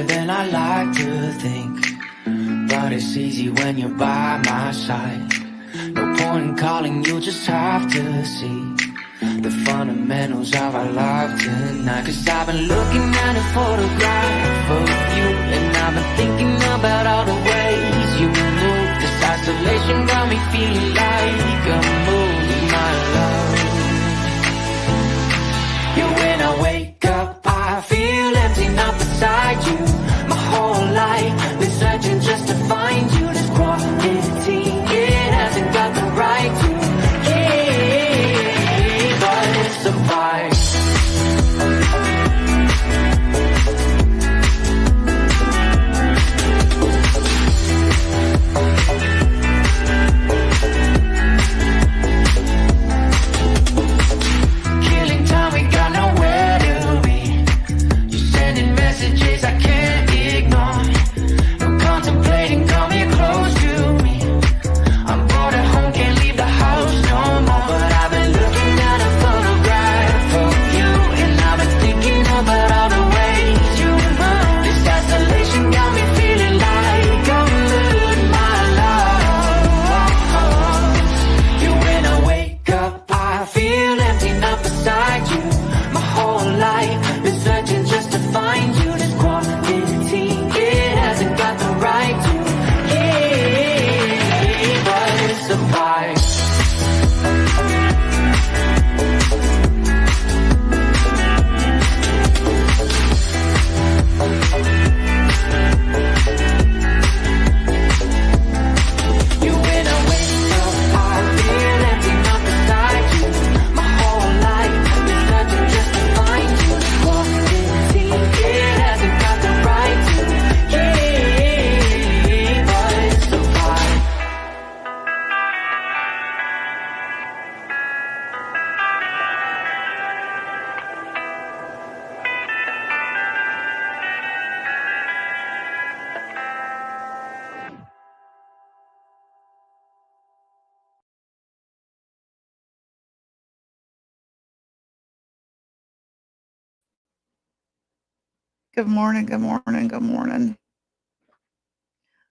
harder than I like to think, but it's easy when you're by my side. No point in calling, you just have to see the fundamentals of our love tonight. Cause I've been looking at a photograph of you, and I've been thinking about all the ways you move. This isolation got me feeling like a movie, my love. Yeah, when I wake up, I feel empty, not beside you. My whole life been searching just to find you. This quality, it hasn't got the right to keep, but it's a vibe. Killing time, we got nowhere to be. You're sending messages I can't ignore. No contemplating, come here close to me. I'm bored at home, can't leave the house no more. But I've been looking at a photograph of you, and I've been thinking about all the ways you move. This isolation got me feeling like I'm losing my love. Yeah, when I wake up, I feel empty, not beside you. My whole life been searching just to find you. This quality, it hasn't got the right to keep, but it's a vibe. You, when I wake up, I feel empty, not beside you. My whole life been searching just to find you. The quality, it hasn't got the right to keep, but it's a vibe. Good morning, good morning, good morning.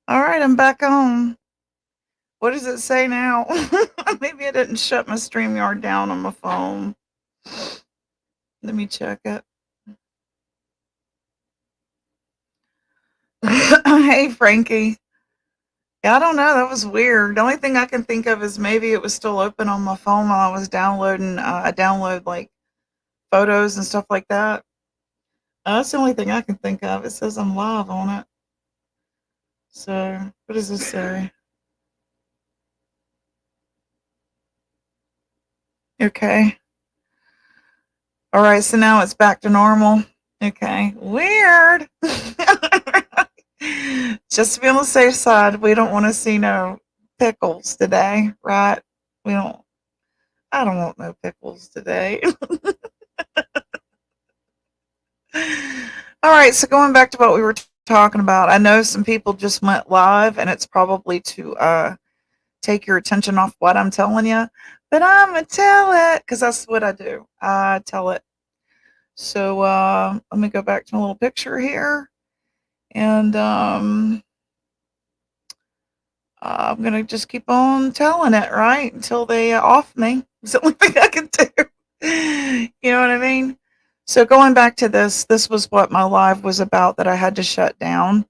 All right, I'm back on. What does it say now? Maybe I didn't shut my StreamYard down on my phone. Let me check it. Hey, Frankie. Yeah, I don't know. That was weird. The only thing I can think of is maybe it was still open on my phone while I was downloading. I download like photos and stuff like that. That's the only thing I can think of. It says I'm live on it. So, what does this say? Okay. All right. So now it's back to normal. Okay. Weird. Just to be on the safe side, we don't want to see no pickles today, right? We don't. I don't want no pickles today. All right, so going back to what we were talking about, I know some people just went live, and it's probably to take your attention off what I'm telling you, but I'm gonna tell it because that's what I do. I tell it. So let me go back to my little picture here, and I'm gonna just keep on telling it, right, until they off me. It's the only thing I can do. You know what I mean? So going back to this was what my live was about that I had to shut down.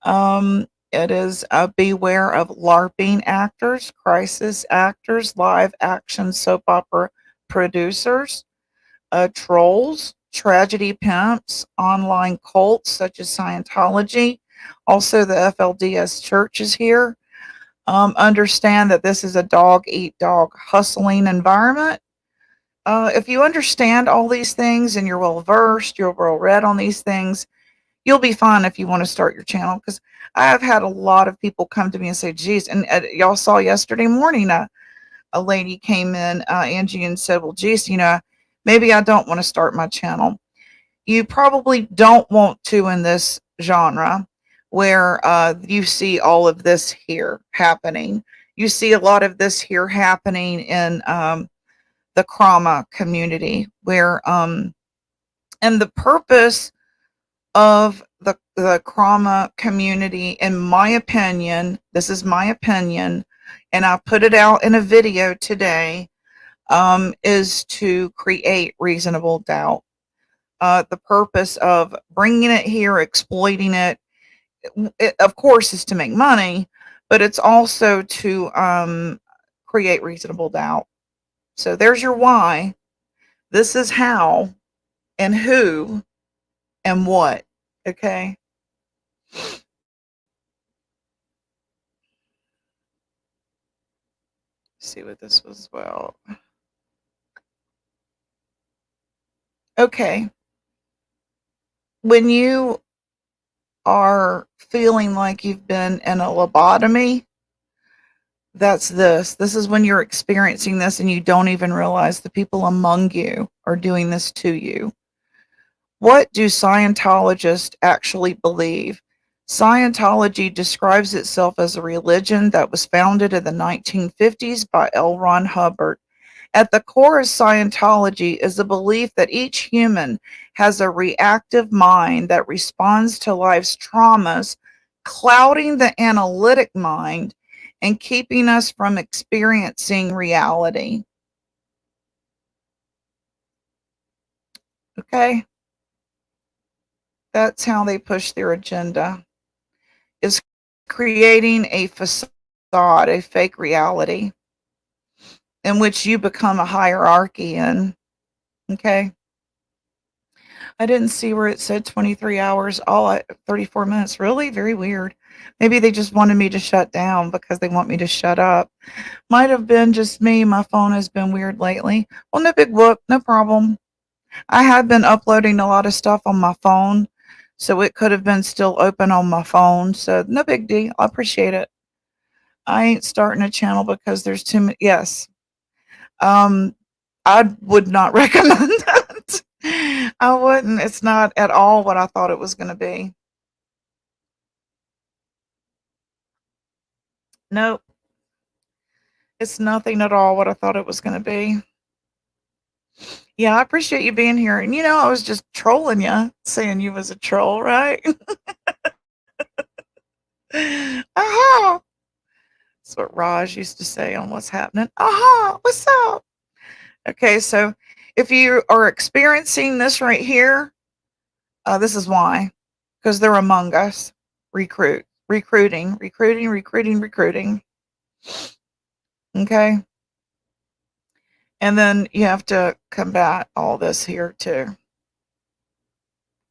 It is beware of LARPing actors, crisis actors, live action soap opera producers, trolls, tragedy pimps, online cults such as Scientology. Also, the FLDS church is here. Understand that this is a dog eat dog hustling environment. If you understand all these things and you're well versed, you're well read on these things, you'll be fine if you want to start your channel. Because I have had a lot of people come to me and say, geez, and y'all saw yesterday morning, a lady came in, Angie, and said, well, geez, maybe I don't want to start my channel. You probably don't want to in this genre where you see all of this here happening. You see a lot of this here happening in the trauma community where and the purpose of the trauma community, in my opinion, this is my opinion, and I put it out in a video today, is to create reasonable doubt. The purpose of bringing it here, exploiting it, of course, is to make money, but it's also to create reasonable doubt. So there's your why. This is how and who and what. Okay. See what this was. Well, okay. When you are feeling like you've been in a lobotomy, that's this. This is when you're experiencing this and you don't even realize the people among you are doing this to you. What do Scientologists actually believe? Scientology describes itself as a religion that was founded in the 1950s by L. Ron Hubbard. At the core of Scientology is the belief that each human has a reactive mind that responds to life's traumas, clouding the analytic mind and keeping us from experiencing reality. Okay? That's how they push their agenda, is creating a facade, a fake reality in which you become a hierarchy in. Okay? I didn't see where it said 23 hours, all at 34 minutes. Really? Very weird. Maybe they just wanted me to shut down because they want me to shut up. Might have been just me. My phone has been weird lately. Well, no big whoop, no problem. I have been uploading a lot of stuff on my phone, so it could have been still open on my phone. So no big deal. I appreciate it. I ain't starting a channel because there's too many. Yes. Um, I would not recommend that. I wouldn't. It's not at all what I thought it was going to be. Nope. It's nothing at all what I thought it was going to be. Yeah, I appreciate you being here. And I was just trolling you, saying you was a troll, right? Aha! That's what Raj used to say on What's Happening. Aha! What's up? Okay, so if you are experiencing this right here, this is why. Because they're among us. Recruiting. Okay. And then you have to combat all this here too.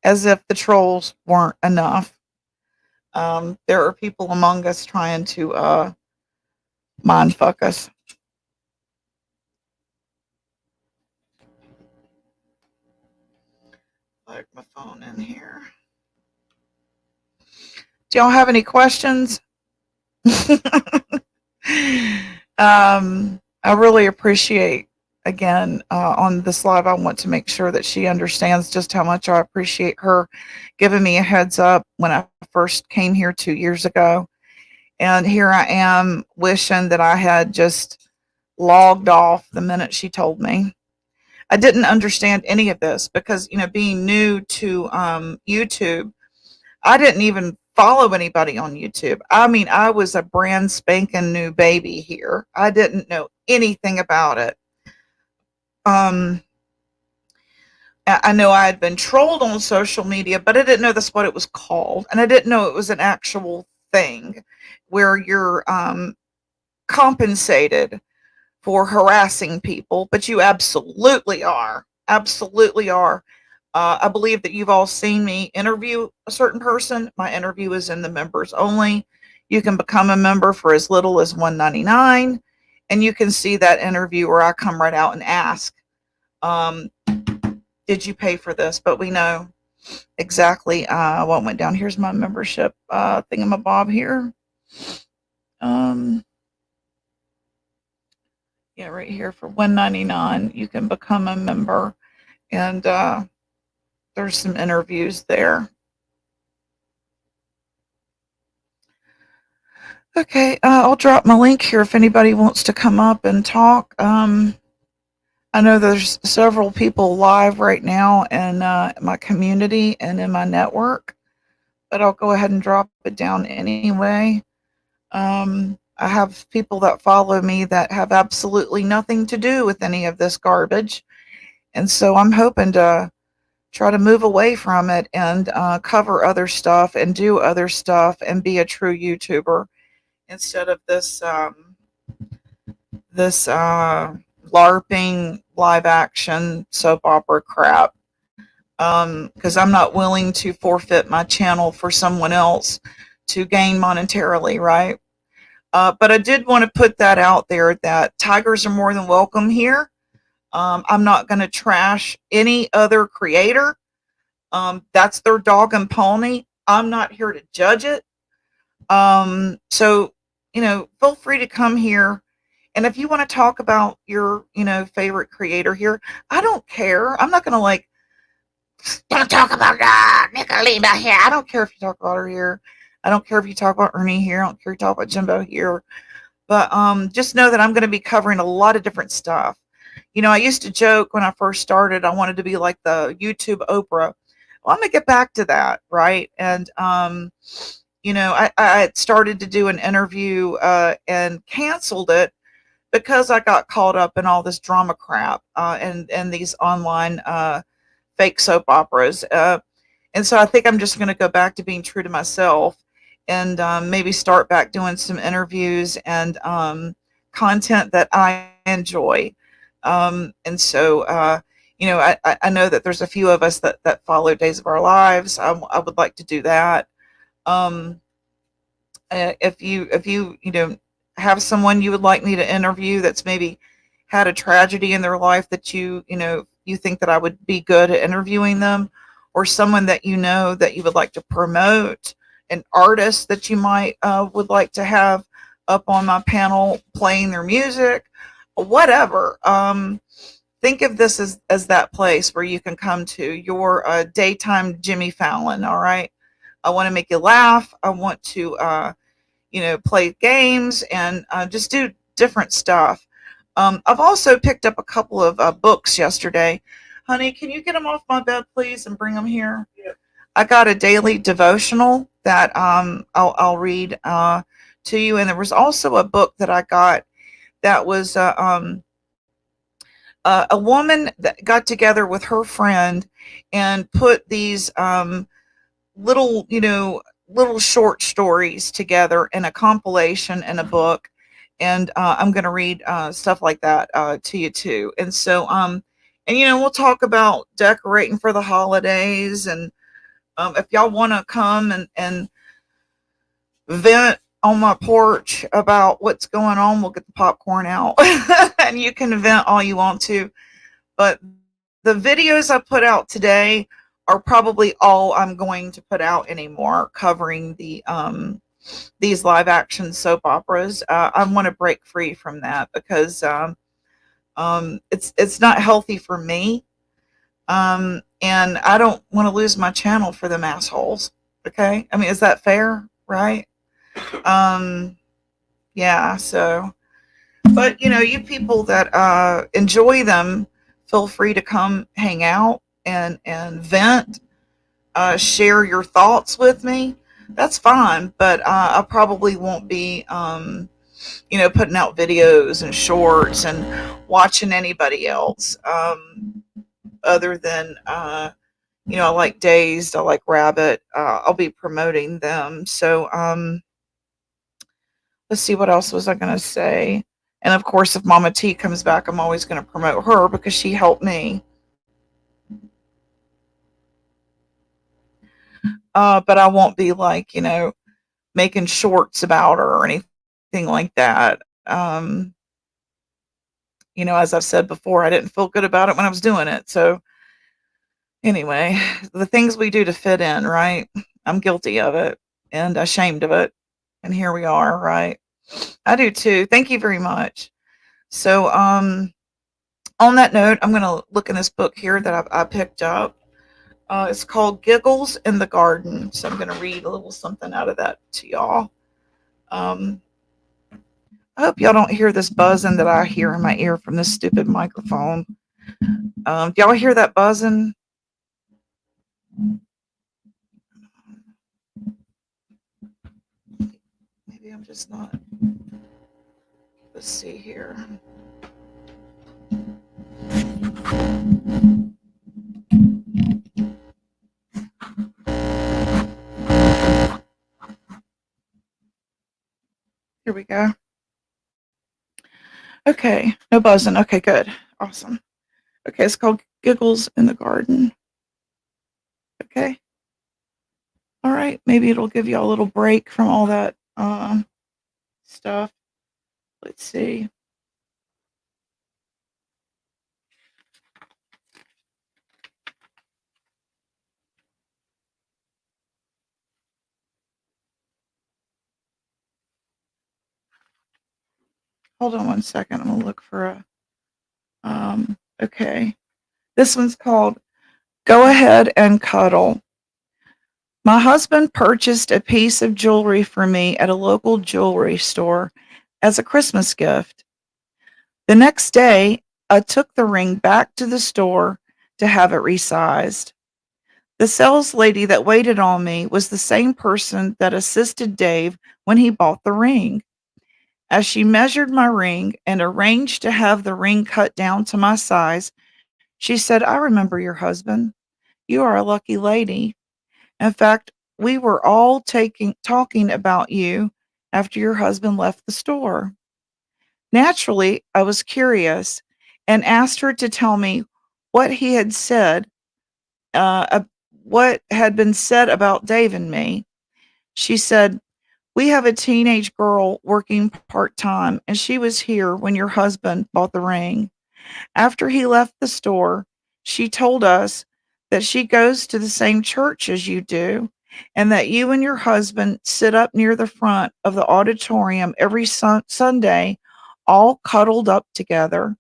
As if the trolls weren't enough. There are people among us trying to mind fuck us. Plug my phone in here. Do y'all have any questions? I really appreciate, again, on this live, I want to make sure that she understands just how much I appreciate her giving me a heads up when I first came here 2 years ago. And here I am wishing that I had just logged off the minute she told me. I didn't understand any of this because, being new to YouTube, I didn't even follow anybody on YouTube. I mean, I was a brand spanking new baby here. I didn't know anything about it. I know I had been trolled on social media, but I didn't know that's what it was called. And I didn't know it was an actual thing where you're compensated for harassing people, but you absolutely are. Absolutely are. I believe that you've all seen me interview a certain person. My interview is in the members only. You can become a member for as little as $1.99, and you can see that interview where I come right out and ask, did you pay for this? But we know exactly what went down. Here's my membership thingamabob here. Yeah, right here for $1.99, you can become a member, and there's some interviews there. Okay, I'll drop my link here if anybody wants to come up and talk. I know there's several people live right now in my community and in my network. but I'll go ahead and drop it down anyway. I have people that follow me that have absolutely nothing to do with any of this garbage. And so I'm hoping to try to move away from it and cover other stuff and do other stuff and be a true YouTuber instead of this LARPing live action soap opera crap. Because I'm not willing to forfeit my channel for someone else to gain monetarily, right? But I did want to put that out there that tigers are more than welcome here. I'm not going to trash any other creator. That's their dog and pony. I'm not here to judge it. So, feel free to come here. And if you want to talk about your, favorite creator here, I don't care. I'm not going to like, don't talk about Nicolina here. I don't care if you talk about her here. I don't care if you talk about Ernie here. I don't care if you talk about Jimbo here. But just know that I'm going to be covering a lot of different stuff. I used to joke when I first started, I wanted to be like the YouTube Oprah. Well, I'm going to get back to that, right? And, I had started to do an interview and canceled it because I got caught up in all this drama crap and these online fake soap operas. And so I think I'm just going to go back to being true to myself and maybe start back doing some interviews and content that I enjoy. I know that there's a few of us that follow Days of Our Lives. I would like to do that. Um, if you have someone you would like me to interview that's maybe had a tragedy in their life that you think that I would be good at interviewing them, or someone that that you would like to promote, an artist that you might would like to have up on my panel playing their music, whatever. Think of this as that place where you can come to your daytime Jimmy Fallon. All right. I want to make you laugh. I want to play games and just do different stuff. I've also picked up a couple of books yesterday. Honey, can you get them off my bed, please, and bring them here? Yeah. I got a daily devotional that I'll read to you, and there was also a book that I got that was a woman that got together with her friend and put these little, little short stories together in a compilation in a book. And I'm going to read stuff like that to you too. And we'll talk about decorating for the holidays. And if y'all want to come and vent on my porch about what's going on, we'll get the popcorn out and you can vent all you want to. But the videos I put out today are probably all I'm going to put out anymore, covering these live action soap operas. I want to break free from that because it's not healthy for me, and I don't want to lose my channel for them assholes. Okay, I mean, is that fair? Right? Um, yeah. So, but you people that enjoy them, feel free to come hang out and vent, share your thoughts with me. That's fine, but I probably won't be, putting out videos and shorts and watching anybody else, other than, I like Dazed, I like Rabbit. I'll be promoting them. So, let's see, what else was I going to say? And of course, if Mama T comes back, I'm always going to promote her because she helped me. But I won't be like, making shorts about her or anything like that. As I've said before, I didn't feel good about it when I was doing it. So anyway, the things we do to fit in, right? I'm guilty of it and ashamed of it. And here we are, right? I do too. Thank you very much. So, on that note, I'm going to look in this book here that I picked up. It's called Giggles in the Garden. So I'm going to read a little something out of that to y'all. Um, I hope y'all don't hear this buzzing that I hear in my ear from this stupid microphone. Do y'all hear that buzzing? is not. Let's see here. Here we go. Okay, no buzzing. Okay, good. Awesome. Okay, it's called Giggles in the Garden. Okay. All right. Maybe it'll give you a little break from all that stuff. Let's see. Hold on one second. I'm gonna look for a okay. This one's called Go Ahead and Cuddle. My husband purchased a piece of jewelry for me at a local jewelry store as a Christmas gift. The next day, I took the ring back to the store to have it resized. The sales lady that waited on me was the same person that assisted Dave when he bought the ring. As she measured my ring and arranged to have the ring cut down to my size, she said, I remember your husband. You are a lucky lady. In fact, we were all talking about you after your husband left the store. Naturally, I was curious and asked her to tell me what he had said, uh, what had been said about Dave and me. She said, we have a teenage girl working part time, and she was here when your husband bought the ring. After he left the store, she told us that she goes to the same church as you do, and that you and your husband sit up near the front of the auditorium every Sunday, all cuddled up together.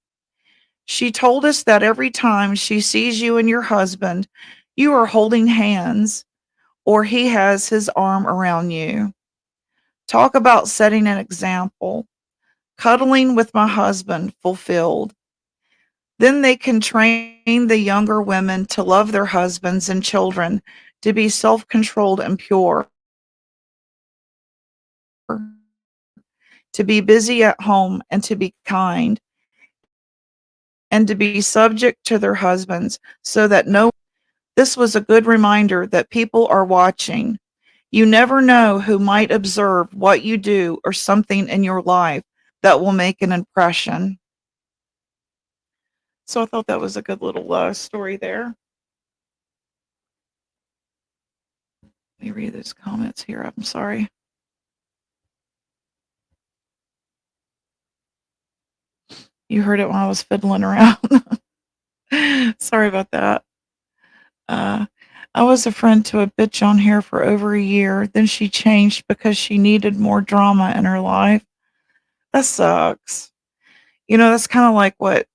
She told us that every time she sees you and your husband, you are holding hands or he has his arm around you. Talk about setting an example. Cuddling with my husband fulfilled. Then they can train the younger women to love their husbands and children, to be self controlled and pure, to be busy at home and to be kind, and to be subject to their husbands so that no. This was a good reminder that people are watching. You never know who might observe what you do or something in your life that will make an impression. So I thought that was a good little story there. Let me read those comments here. I'm sorry. You heard it when I was fiddling around. Sorry about that. Uh, I was a friend to a bitch on here for over a year. Then she changed because she needed more drama in her life. That sucks. That's kind of like what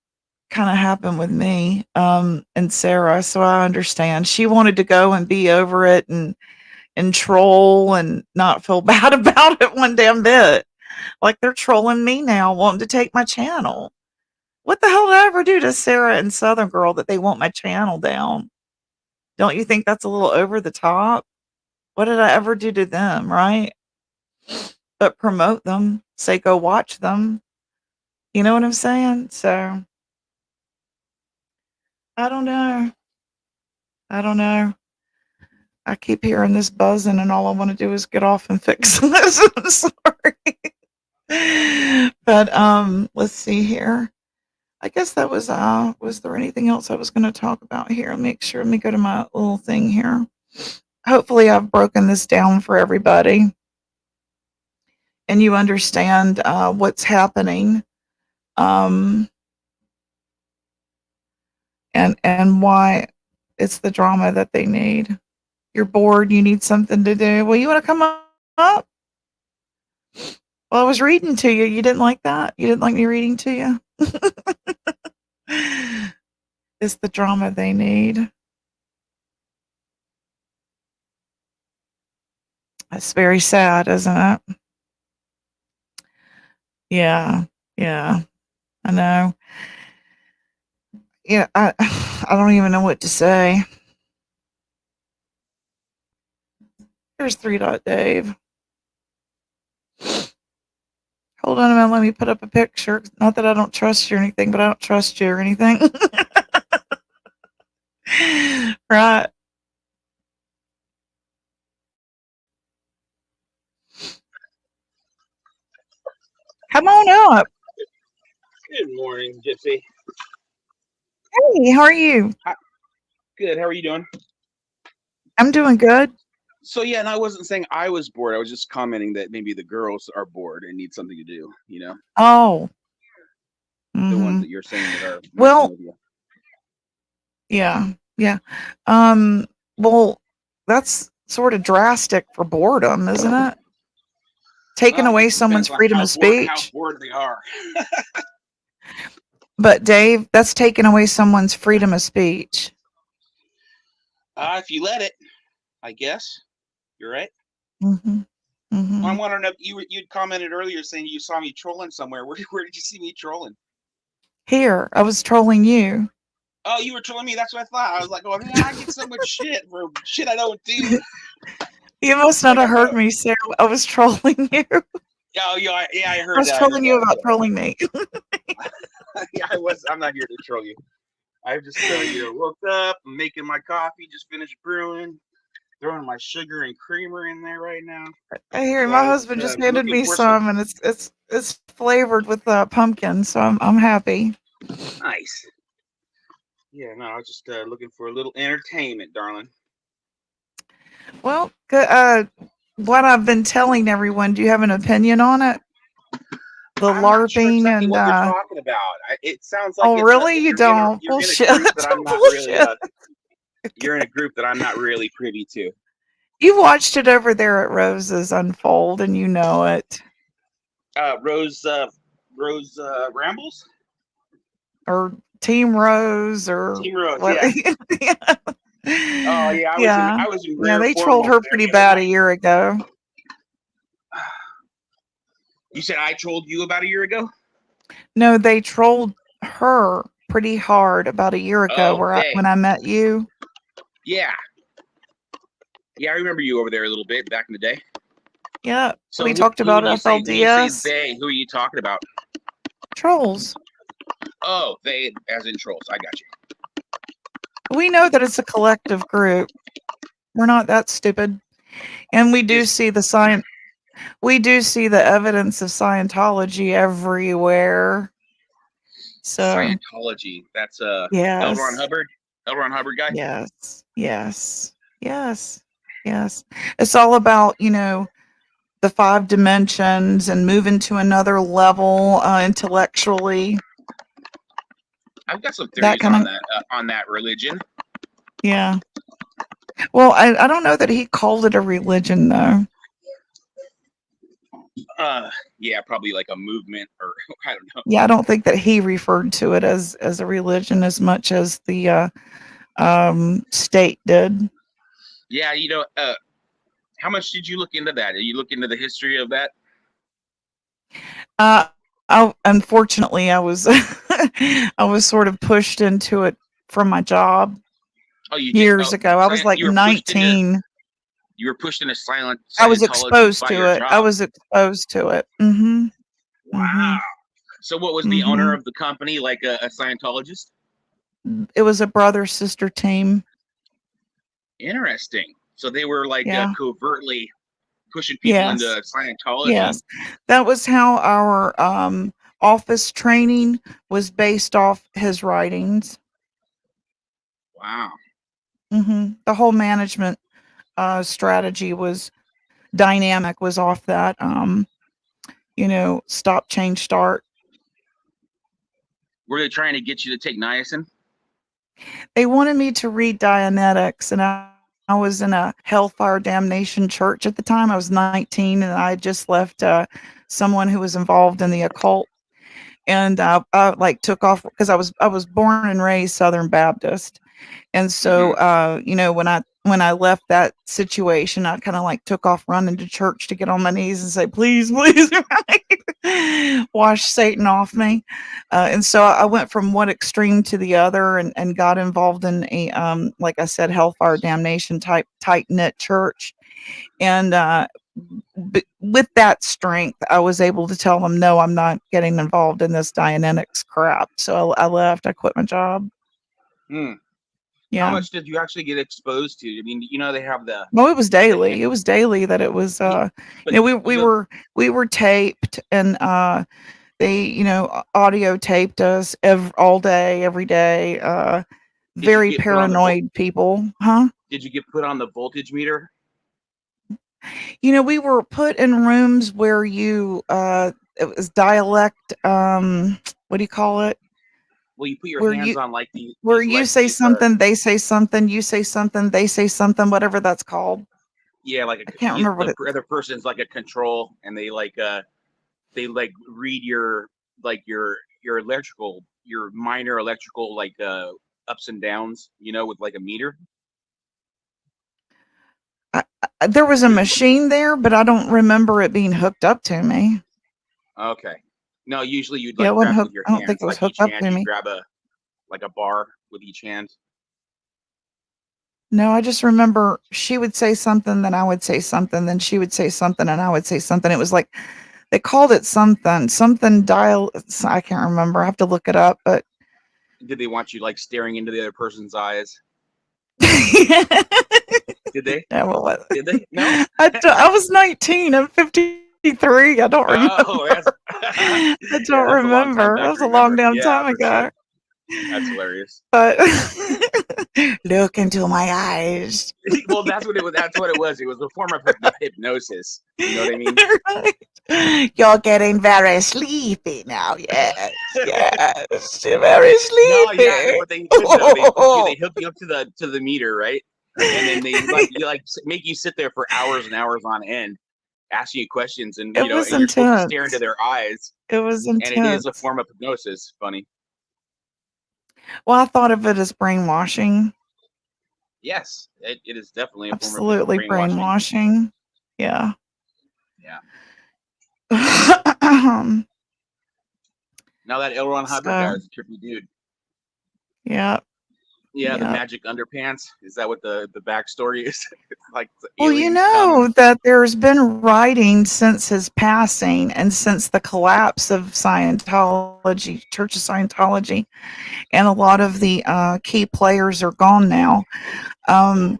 kind of happened with me and Sarah. So I understand. She wanted to go and be over it and troll and not feel bad about it one damn bit. Like they're trolling me now, wanting to take my channel. What the hell did I ever do to Sarah and Southern Girl that they want my channel down? Don't you think that's a little over the top? What did I ever do to them, right? But promote them, say go watch them. You know what I'm saying? So I don't know. I don't know. I keep hearing this buzzing, and all I want to do is get off and fix this. I'm sorry. But let's see here. I guess that was there anything else I was going to talk about here? Make sure, let me go to my little thing here. Hopefully I've broken this down for everybody and you understand what's happening, um, and why it's the drama that they need. You're bored, you need something to do. Well, you want to come up? Well, I was reading to you. You didn't like that? You didn't like me reading to you? It's the drama they need. It's very sad, isn't it? Yeah, yeah, I know. Yeah, I don't even know what to say. Here's 3 Dot Dave. Hold on a minute. Let me put up a picture. Not that I don't trust you or anything, but I don't trust you or anything. Right. Come on up. Good morning, Gypsy. Hey, how are you? Hi, good. How are you doing? I'm doing good. So yeah, and I wasn't saying I was bored. I was just commenting that maybe the girls are bored and need something to do. Oh, The ones mm-hmm. that you're saying that are messing Well, with you. yeah, yeah. Um, well, that's sort of drastic for boredom, isn't it? Taking Well, I away guess it someone's depends on freedom of how speech. bored they are. But Dave, that's taking away someone's freedom of speech. If you let it, I guess you're right. Mhm. Well, I'm Mhm. wondering if you'd commented earlier saying you saw me trolling somewhere. Where did you see me trolling? Here, I was trolling you. Oh, you were trolling me. That's what I thought. I was like, oh man, I get so much shit for shit I don't do. You must not Like I have heard thought. me say I was trolling you. I Oh, yeah, I heard was that. I heard trolling you that. about trolling me. Yeah, I was. I'm not here to troll you. I just, woke up, I'm making my coffee, just finished brewing, throwing my sugar and creamer in there right now. I hear So my I was husband just handed looking me for some some, and it's flavored with pumpkin, so I'm happy. nice. Yeah, no, I was just looking for a little entertainment, darling. Well, what I've been telling everyone, do you have an opinion on it? The I'm not sure LARPing exactly and what you're talking about. It sounds like oh, really? You don't? you're in a Bullshit. group that I'm not really Bullshit. you're in a group that I'm not really privy to. You watched it over there at Rose's unfold, and you know it. Rose Rambles, Or Team Rose or Team Rose. what? Yeah. Yeah. Oh yeah, Yeah. I was in Yeah, rare they form trolled over her there pretty the other bad a night. year ago. You said I trolled you about a year ago? No, they trolled her pretty hard about a year ago Oh, they. when I met you. Yeah. Yeah, I remember you over there a little bit back in the day. Yeah, So we talked who about when you say FLDS they, who are you talking about? trolls. Oh, they as in trolls. I got you. We know that it's a collective group. We're not that stupid. And Is we do see the evidence of Scientology everywhere. So, Scientology. That's L. Ron yes. Hubbard. L. Ron Hubbard guy. Yes. Yes. Yes. Yes. It's all about, the 5 dimensions and moving to another level, intellectually, I've got some that theories kinda on that religion. yeah. Well, I don't know that he called it a religion, though. Yeah, probably like a movement or I don't know. Yeah, I don't think that he referred to it as a religion as much as the, state did. Yeah, how much did you look into that? Did you look into the history of that? Unfortunately, I was I was sort of pushed into it from my job Oh, you did. years Oh, ago. I was, like, 19. you were pushed into I was Scientology exposed by to your it. I job. was exposed to it. Mhm. Wow. Mhm. So what was the owner Mhm. of the company like a Scientologist? It was a brother-sister team. Interesting. So they were like Yeah. covertly pushing people into Yes. Scientology. Yes. That was how our, office training was based off his writings. Wow. The whole management, strategy was dynamic, was off that, stop, change, start. Were they trying to get you to take niacin? They wanted me to read Dianetics, and I was in a hellfire damnation church at the time. I was 19, and I had just left, someone who was involved in the occult, and I like took off because I was born and raised Southern Baptist. And so, Mm-hmm. when I left that situation, I kind of like took off running to church to get on my knees and say, "Please, please, right? Wash Satan off me." And so I went from one extreme to the other, and got involved in a, like I said, hellfire damnation type tight knit church. And with that strength, I was able to tell them, no, I'm not getting involved in this Dianetics crap. So I left. I quit my job. Hmm. How Yeah. much did you actually get exposed to? I mean, they have Well, it was the daily. It was daily that it was. yeah, but We were taped, and they audio taped us all day, every day. did you Very get put on the paranoid people, huh? did you get put on the voltage meter? We were put in rooms where it was dialect, what do you call it? Well, you put your Where hands you on like where these you like say these something, they say something, you say something, they say something, whatever that's called. yeah, like I can't remember what the it. other person's like a control, and they like read your electrical, your minor electrical ups and downs, with like a meter. There was a There's machine there, but I don't remember it being hooked up to me. Okay. No, usually you'd Yeah, it like wasn't grab it with hooked. your I don't think hands, it was like hooked each up hand to you'd me. grab a bar with each hand. No, I just remember she would say something, then I would say something, then she would say something, and I would say something. It was like they called it something dial. I can't remember. I have to look it up, but Did they want you like staring into the other person's eyes? Did they? no, what was Did they? No. I was 19. I'm 53. I don't remember. Oh, that's I yeah, don't that's a long time remember. That back was to a long remember. damn Yeah, time for sure. ago. That's hilarious. But look into my eyes. Well, that's what it was. That's what it was. It was a form of hypnosis. You know what I mean? Right. You're getting very sleepy now. Yes, yes. You're very No, yeah, sleepy. but they could though. They hook you up to the meter, right? And then they make you sit there for hours and hours on end, asking you questions, and It was and you're supposed to stare into intense. their eyes, It was and it is a intense. form of hypnosis. Funny. Well, I thought of it as brainwashing. Yes, it is definitely a form of Absolutely brainwashing. brainwashing. Yeah. Yeah. Now that L. Ron Hubbard guy So, is a trippy dude. yeah, Yeah, the yeah. magic underpants. Is that what the backstory is? It's like the Well, you aliens come and know that there's been writing since his passing and since the collapse of Scientology, Church of Scientology, and a lot of the key players are gone now. Um,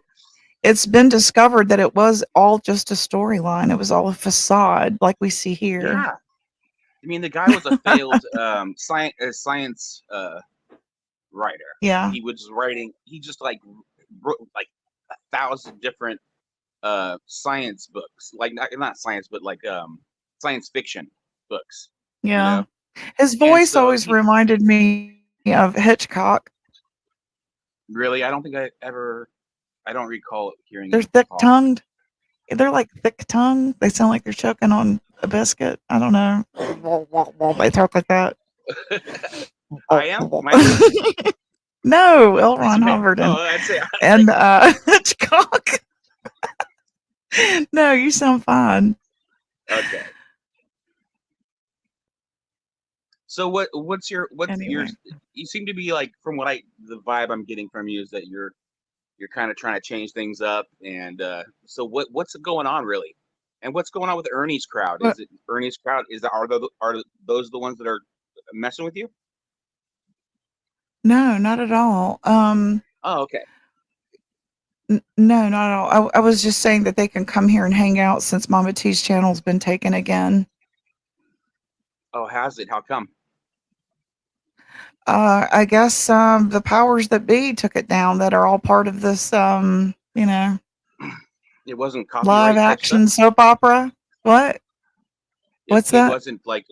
it's been discovered that it was all just a storyline. It was all a facade, like we see here. yeah. I mean, the guy was a failed science writer. Yeah, He was writing. He just like wrote like 1,000 different science books, like not science, but like science fiction books. You yeah. know, His and voice so always reminded me of Hitchcock. really, I don't think I don't recall hearing They're him thick talk. tongued. They're like thick tongued. They sound like they're choking on a biscuit. I don't know. They talk like that. I am. My voice. No, L. Ron Sorry. Hubbard Oh, I'd say. and Hitchcock. No, you sound fine. Okay. So what's your Anyway, you seem to be like, from the vibe I'm getting from you is that you're kind of trying to change things up, and so what's going on really, and what's going on with Ernie's crowd? but Is it Ernie's crowd? Are those the ones that are messing with you? no, not at all. Oh, okay. No, not at all. I was just saying that they can come here and hang out since Mama T's channel's been taken again. Oh, has it? How come? I guess the powers that be took it down that are all part of this, It wasn't live copyright type stuff. action soap opera. What? It What's it that? wasn't like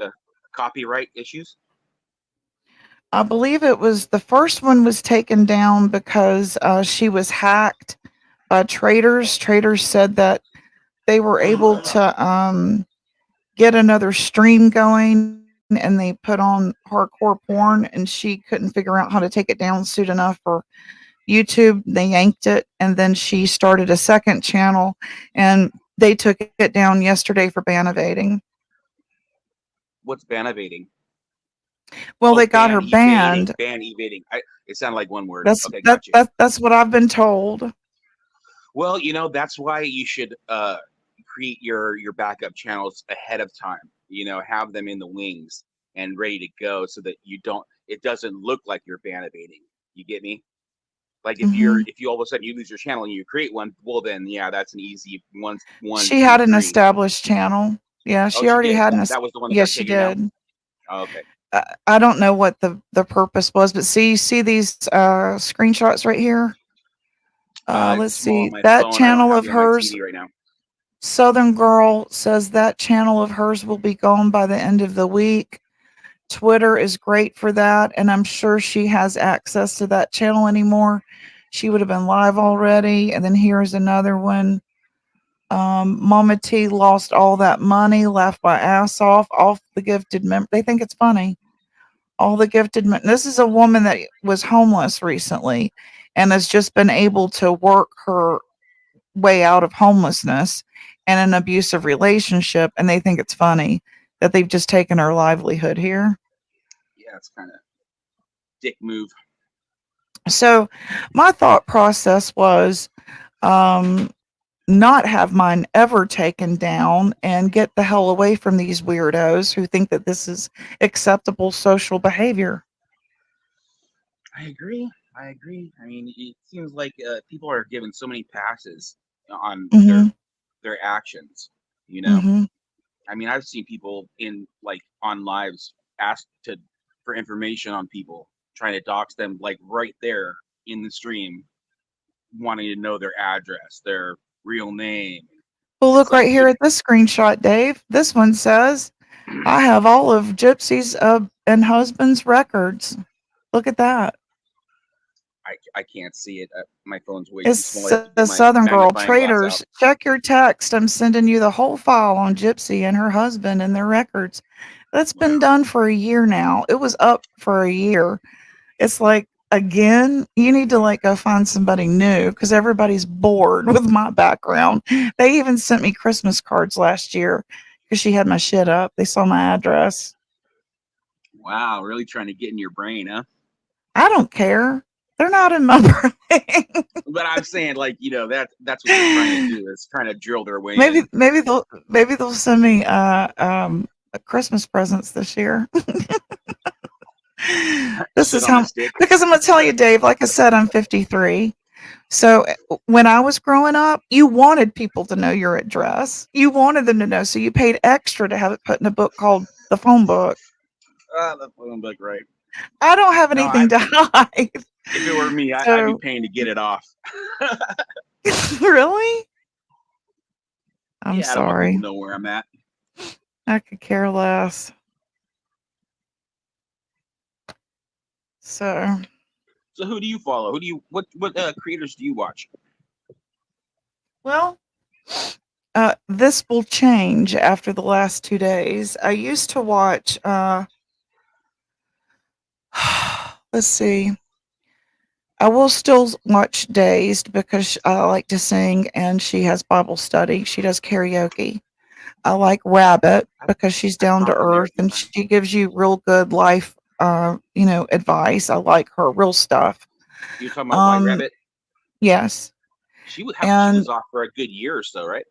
copyright issues. I believe it was the first one was taken down because she was hacked by traders. Traders said that they were able to get another stream going and they put on hardcore porn and she couldn't figure out how to take it down soon enough for YouTube. They yanked it and then she started a second channel and they took it down yesterday for ban evading. What's ban evading? Well, Oh, they got her banned. ban evading. It sounded like one word. That's Okay, that, gotcha. that that's what I've been told. Well, that's why you should create your backup channels ahead of time. You know, have them in the wings and ready to go so that you don't. It doesn't look like you're banabating. You get me? Like Hmm. if you all of a sudden you lose your channel and you create one, well then yeah, that's an easy one, She two, had an three. established channel. Yeah, Oh, she she already did. had That an. that was the one that got Yes, she taken down. did. Oh, okay. I don't know what the purpose was, but see these screenshots right here. Let's It's small on see my that phone. I don't channel have of it on my hers. TV right now. Southern Girl says that channel of hers will be gone by the end of the week. Twitter is great for that, and I'm sure she has access to that channel anymore. She would have been live already. And then here's another one. Mama T lost all that money, laughed my ass off the gifted They think it's funny. All the gifted This is a woman that was homeless recently and has just been able to work her way out of homelessness and an abusive relationship, and they think it's funny that they've just taken her livelihood here. Yeah, it's kind of dick move. So my thought process was um, not have mine ever taken down and get the hell away from these weirdos who think that this is acceptable social behavior. I agree. I agree. I mean, it seems like people are given so many passes on Mhm. their actions. You know, Mhm. I mean, I've seen people in like on lives ask to for information on people, trying to dox them like right there in the stream, wanting to know their address, their real name. Well, It's look like, right here dude, at this screenshot, Dave. This one says, "I have all of Gypsy's and husband's records." Look at that. I can't see it. My phone's way It too small. I have to says get my Southern Girl magnifying glass out. Traders. Check your text. I'm sending you the whole file on Gypsy and her husband and their records. That's been Wow. done for a year now. It was up for a year. It's like, again, you need to like go find somebody new because everybody's bored with my background. They even sent me Christmas cards last year because she had my shit up. They saw my address. Wow, really trying to get in your brain, huh? I don't care. They're not in my brain. But I'm saying, like, that's what they're trying to do is trying to drill their way maybe in. maybe they'll send me Christmas presents this year. This Shit is on a how, stick. because I'm gonna tell you, Dave. Like I said, I'm 53. So when I was growing up, you wanted people to know your address. You wanted them to know, so you paid extra to have it put in a book called the phone book. That doesn't look right. I don't have No, I anything to hide. if it were me, I'd be So paying to get it off. really, I'm Yeah, I don't want people to sorry. know where I'm at. I could care less. So So who do you follow? Who do you what creators do you watch? well, this will change after the last 2 days. I used to watch. Let's see. I will still watch Dazed because I like to sing and she has Bible study. She does karaoke. I like Rabbit because she's I've down to talked on there a earth few and times. she gives you real good life, advice. I like her real stuff. You're talking about White Um, Rabbit. yes, She was and off for a good year or so, right?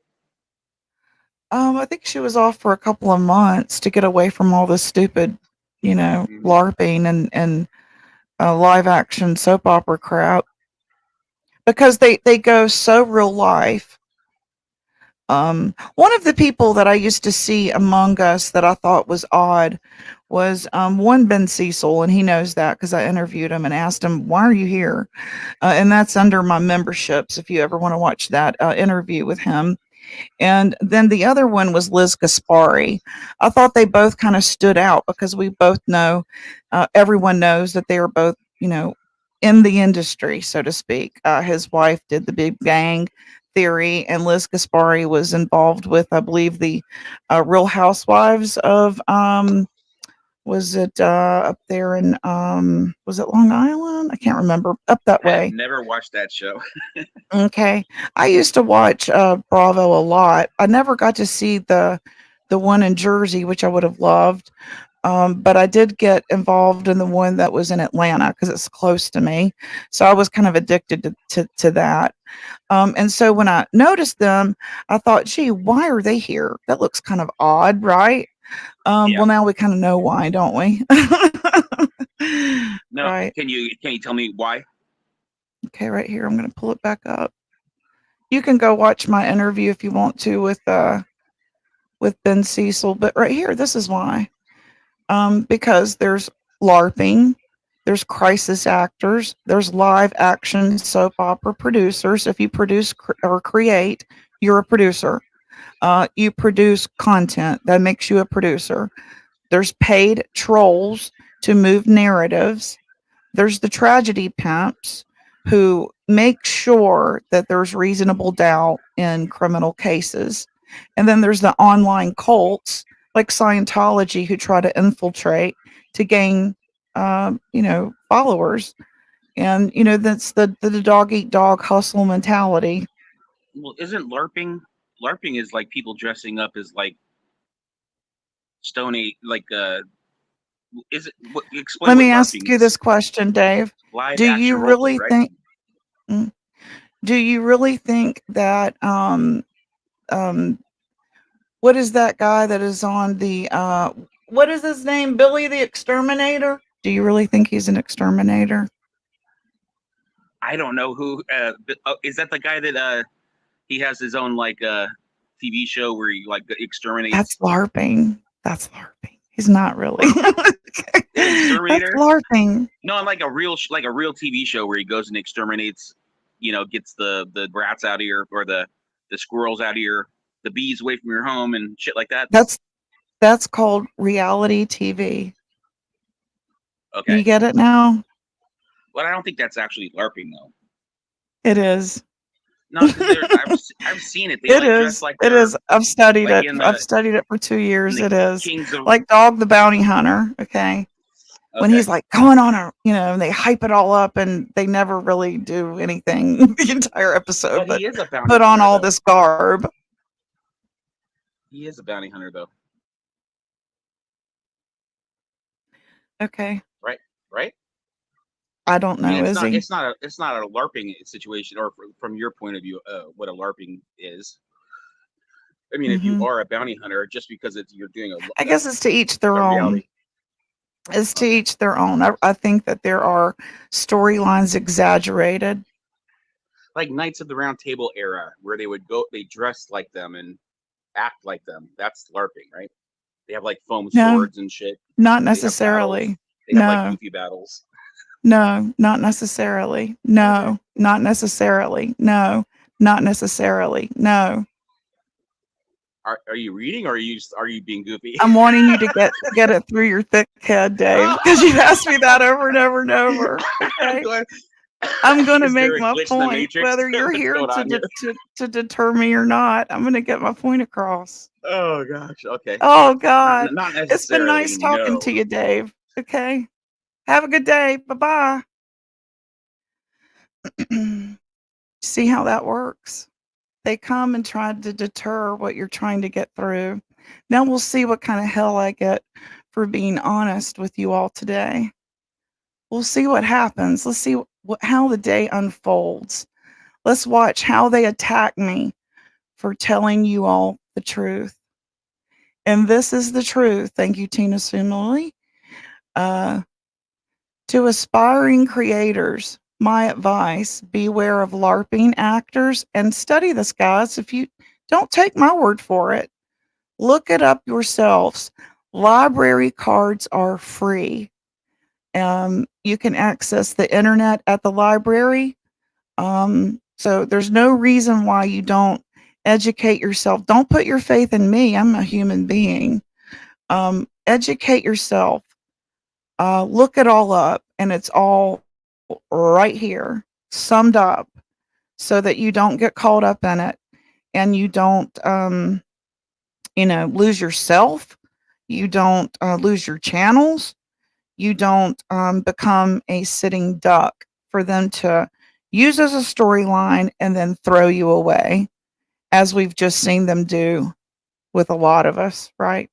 I think she was off for a couple of months to get away from all this stupid, Hmm. LARPing and live action soap opera crap because they go so real life. One of the people that I used to see among us that I thought was odd was one Ben Cecil, and he knows that because I interviewed him and asked him, "Why are you here?" And that's under my memberships. If you ever want to watch that interview with him, and then the other one was Liz Gaspari. I thought they both kind of stood out because we both know, everyone knows that they are both, in the industry, so to speak. His wife did the Big Bang Theory, and Liz Gaspari was involved with, I believe, the Real Housewives of, was it up there in, was it Long Island? I can't remember. Up that I have way. never watched that show. Okay. I used to watch, Bravo a lot. I never got to see the one in Jersey, which I would have loved. But I did get involved in the one that was in Atlanta because it's close to me. So I was kind of addicted to that. And so when I noticed them, I thought, gee, why are they here? That looks kind of odd, right? Yeah. Well, now we kind of know why, don't we? No, Right. can you tell me why? Okay, right here. I'm going to pull it back up. You can go watch my interview if you want to with Ben Cecil, but right here, this is why. Because there's LARPing, there's crisis actors, there's live action soap opera producers. If you produce or create, you're a producer. You produce content that makes you a producer. There's paid trolls to move narratives. There's the tragedy pimps who make sure that there's reasonable doubt in criminal cases. And then there's the online cults like Scientology who try to infiltrate to gain, followers. And, that's the dog eat dog hustle mentality. Well, isn't LARPing is like people dressing up as like stony like is it what explain Let what me ask LARPing you this is? question, Dave. Live Do you action role play, really right? think, mm, do you really think that, um, what is that guy that is on the what is his name? Billy the Exterminator? Do you really think he's an exterminator? I don't know who is that the guy that he has his own like TV show where he like That's exterminates LARPing. That's LARPing. He's not really. LARPing? The That's exterminator? LARPing. No, like a real TV show where he goes and exterminates, gets the rats out of here or the squirrels out of here, the bees away from your home and shit like that. That's that's called reality TV. Okay. You get it now? But I don't think that's actually LARPing though. It is. No, because I've seen it. They It like dress is. like It they're is. I've studied like it. I've studied it for 2 in years. the It is. Kings of. Like Dog the Bounty Hunter, okay? When Okay. he's like going on and they hype it all up and they never really do anything the entire episode, But but he is a bounty put on hunter all though. this garb. He is a bounty hunter though. Okay. Right? Right? I don't I mean, know, is he? it's not a LARPing situation, or from your point of view, what a LARPing is. I mean, if you Hmm. are a bounty hunter, just because you're doing I guess it's to each their a own. reality. It's to Okay. each their own. I think that there are storylines exaggerated. Like Knights of the Round Table era, where they dress like them and act like them. That's LARPing, right? They have like foam No, swords and shit. not They have battles. necessarily. They have like No, goofy battles. no, not necessarily. Okay. No, not necessarily. No, not necessarily. No. Are you reading, or are you being goofy? I'm wanting you to get it through your thick head, Dave, because you asked me that over and over and over. I'm Okay. going. I'm going to Is there make a my glitch in the point, matrix? whether you're What's here going on here? to deter me or not. I'm going to get my point across. Oh gosh. Okay. Oh God, Not it's been necessarily. nice talking No. to you, Dave. Okay, have a good day. Bye bye. See how that works? They come and try to deter what you're trying to get through. Now we'll see what kind of hell I get for being honest with you all today. We'll see what happens. Let's see how the day unfolds. Let's watch how they attack me for telling you all the truth. And this is the truth. Thank you, Tina Sunoli. Uh, to aspiring creators, my advice beware of LARPing actors and study this, guys. If you don't take my word for it, look it up yourselves. Library cards are free. You can access the internet at the library. So there's no reason why you don't educate yourself. Don't put your faith in me. I'm a human being. Educate yourself. Look it all up, and it's all right here, summed up, so that you don't get caught up in it and you don't, lose yourself. You don't lose your channels. You don't become a sitting duck for them to use as a storyline and then throw you away, as we've just seen them do with a lot of us, right?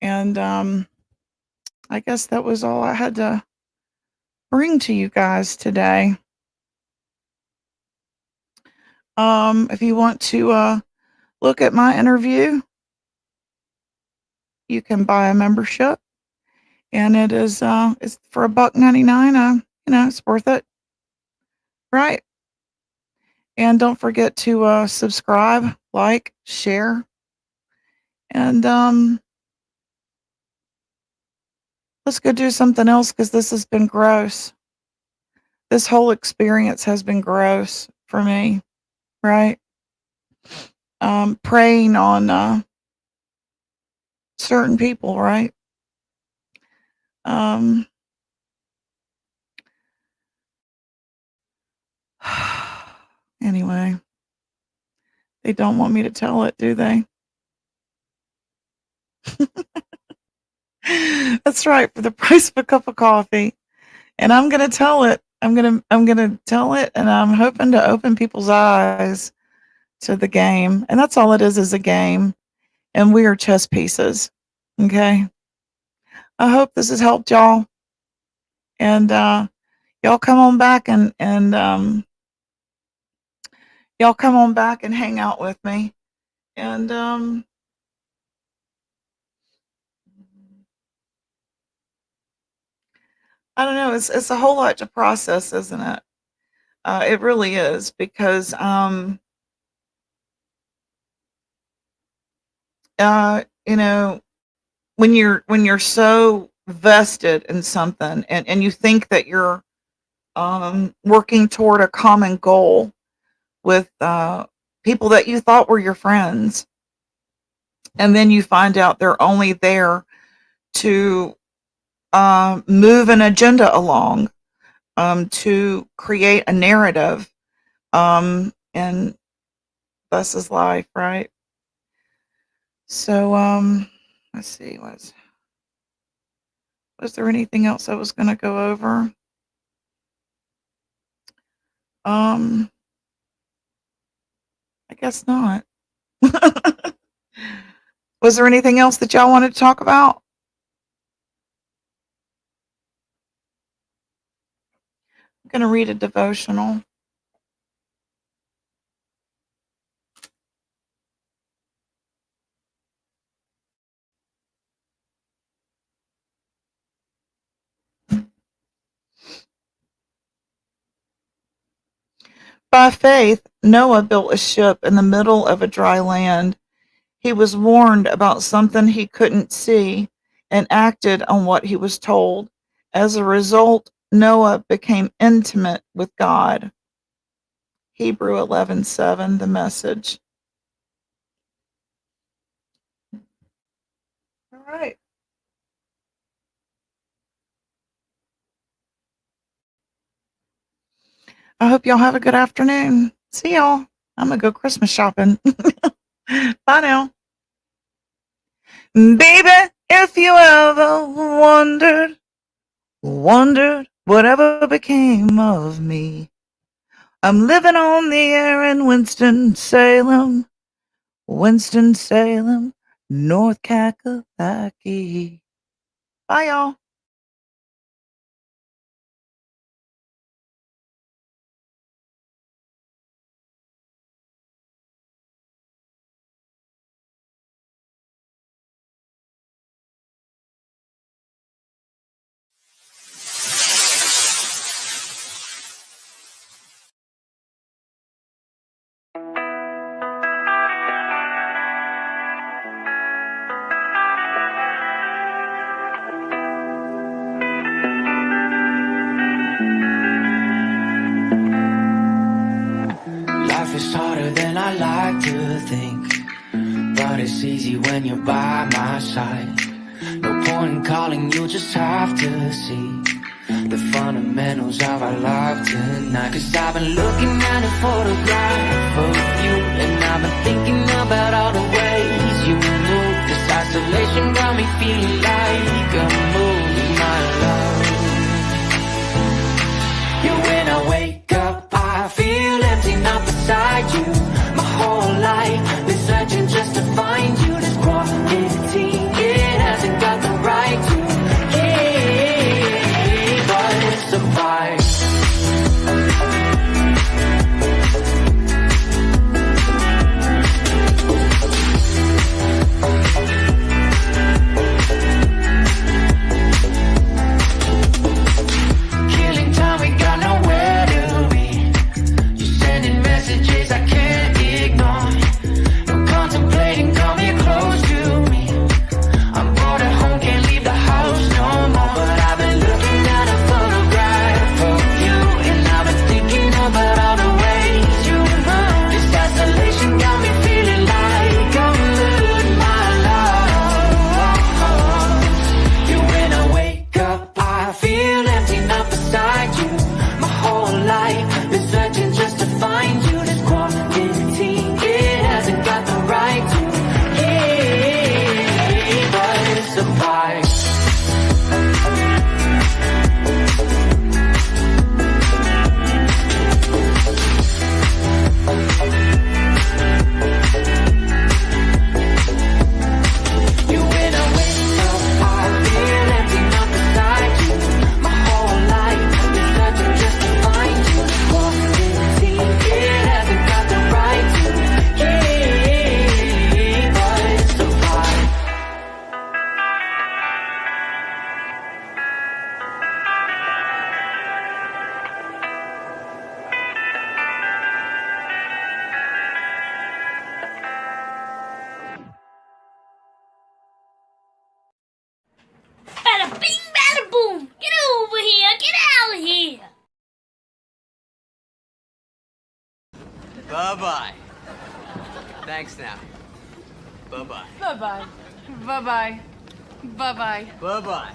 And I guess that was all I had to bring to you guys today. If you want to look at my interview, you can buy a membership, and it's for $1.99. It's worth it, right? And don't forget to subscribe, like, share, and let's go do something else because this has been gross. This whole experience has been gross for me, right? Preying on certain people, right? Anyway, they don't want me to tell it, do they? That's right, for the price of a cup of coffee. And I'm going to tell it. I'm going to tell it, and I'm hoping to open people's eyes to the game. And that's all it is a game. And we are chess pieces. Okay? I hope this has helped y'all. And y'all come on back and y'all come on back and hang out with me. And I don't know, it's a whole lot to process, isn't it? It really is, because you know, when you're so vested in something, and you think that you're working toward a common goal with people that you thought were your friends, and then you find out they're only there to move an agenda along, to create a narrative, and thus is life, right? So let's see, was there anything else I was going to go over? I guess not. Was there anything else that y'all wanted to talk about? I'm going to read a devotional. By faith, Noah built a ship in the middle of a dry land. He was warned about something he couldn't see and acted on what he was told. As a result, Noah became intimate with God. Hebrew 11:7, the Message. All right. I hope y'all have a good afternoon. See y'all. I'm going to go Christmas shopping. Bye now. Baby, if you ever wondered whatever became of me, I'm living on the air in Winston-Salem, North Kakalaki. Bye, y'all. Life is harder than I like to think, but it's easy when you're by my side. No point in calling, you'll just have to see the fundamentals of our life tonight. Cause I've been looking at a photograph of you, and I've been thinking about all the ways you move. This isolation got me feeling like I'm moving my love. Yeah, when I wake up, I feel empty, not beside you. My whole life been searching just to find you. This quarantine, it hasn't Bye-bye. Thanks now. Bye-bye. Bye-bye. Bye-bye. Bye-bye. Bye-bye.